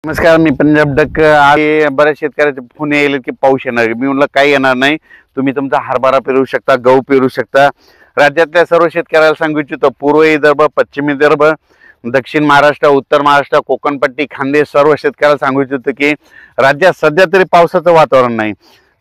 नमस्कार, मी पंजाब डक. बऱ्याच शेतकऱ्याचे फोन येईल की पाऊस येणार. मी म्हणलं काही येणार नाही, तुम्ही तुमचा हरभरा पेरू शकता, गहू पेरू शकता. राज्यातल्या सर्व शेतकऱ्याला सांगू इच्छितो, पूर्व विदर्भ, पश्चिम विदर्भ, दक्षिण महाराष्ट्र, उत्तर महाराष्ट्र, कोकणपट्टी, खानदेश सर्व शेतकऱ्याला सांगू इच्छितो की राज्यात सध्या तरी पावसाचं वातावरण नाही.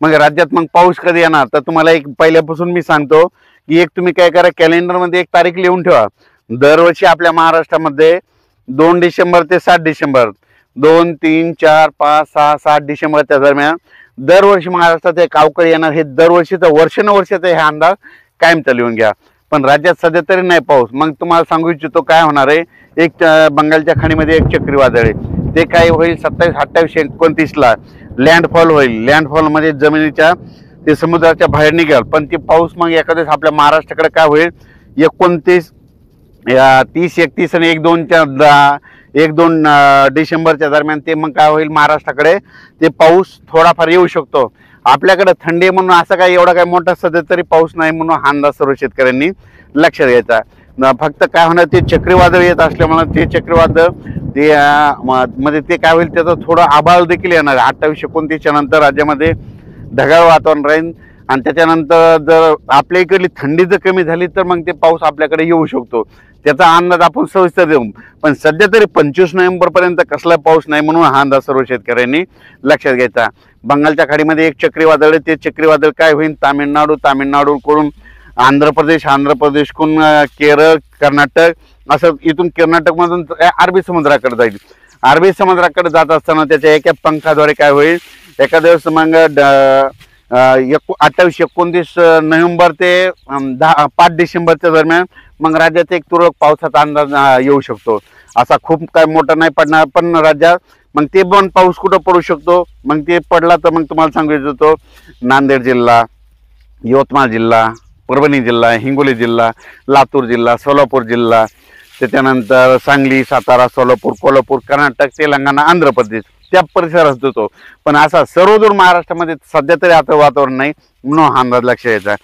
मग राज्यात मग पाऊस कधी येणार, तर तुम्हाला एक पहिल्यापासून मी सांगतो की एक तुम्ही काय करा, कॅलेंडरमध्ये एक तारीख लिहून ठेवा. दरवर्षी आपल्या महाराष्ट्रामध्ये 2 डिसेंबर ते 7 डिसेंबर 2, 3, 4, 5, 6, 7 डिसेंबरच्या दरम्यान दरवर्षी महाराष्ट्रात एक अवकाळी येणार. हे दरवर्षीचं वर्षानुवर्षाचा हे अंदाज कायमचा लिहून घ्या. पण राज्यात सध्या तरी नाही पाऊस. मग तुम्हाला सांगू इच्छितो काय होणार आहे. एक बंगालच्या खाडीमध्ये एक चक्रीवादळ आहे, ते काय होईल 27, 28, 29ला लँडफॉल होईल. लँडफॉल म्हणजे जमिनीच्या ते समुद्राच्या बाहेर निघेल. पण ते पाऊस मग एखाद्याच आपल्या महाराष्ट्राकडे काय होईल 29, 30, 31 आणि 1-2 डिसेंबरच्या दरम्यान ते मग काय होईल, महाराष्ट्राकडे ते पाऊस थोडाफार येऊ शकतो. आपल्याकडे थंडी म्हणून असं काय एवढा काय मोठा सध्या तरी पाऊस नाही म्हणून हा अंदाज सर्व शेतकऱ्यांनी लक्षात घ्यायचा. फक्त काय होणार, ते चक्रीवादळ येत असल्यामुळे ते चक्रीवादळ ते मध्ये ते काय होईल, त्याचं थोडं आभाळ देखील येणार. 28-29च्या नंतर राज्यामध्ये ढगाळ वातावरण राहील आणि त्याच्यानंतर जर आपल्या इकडली थंडी जर कमी झाली तर मग ते पाऊस आपल्याकडे येऊ शकतो. त्याचा अंदाज आपण सविस्तर देऊ. पण सध्या तरी 25 नोव्हेंबरपर्यंत कसला पाऊस नाही म्हणून हा अंदाज सर्व शेतकऱ्यांनी लक्षात घ्यायचा. बंगालच्या खाडीमध्ये एक चक्रीवादळ आहे, ते चक्रीवादळ काय होईल, तामिळनाडूकडून आंध्र प्रदेशकडून केरळ, कर्नाटक असं इथून कर्नाटकमधून अरबी समुद्राकडे जाईल. अरबी समुद्राकडे जात असताना त्याच्या एका पंखाद्वारे काय होईल, एका दिवस मग 28-29 नोव्हेंबर ते 5 डिसेंबरच्या दरम्यान मग राज्यात एक तुरळक पावसाचा अंदाज येऊ शकतो. असा खूप काय मोठा नाही पडणार, पण राज्यात मग ते पण पाऊस कुठं पडू शकतो. मग ते पडला तर मग तुम्हाला सांगू इच्छितो, नांदेड जिल्हा, यवतमाळ जिल्हा, परभणी जिल्हा, हिंगोली जिल्हा, लातूर जिल्हा, सोलापूर जिल्हा, त्याच्यानंतर सांगली, सातारा, सोलापूर, कोल्हापूर, कर्नाटक, तेलंगणा, आंध्र प्रदेश त्या परिसरात होतो. पण असा सर्वदूर महाराष्ट्रामध्ये सध्या तरी आता वातावरण नाही म्हणून हा अंदाज लक्षात यायचा.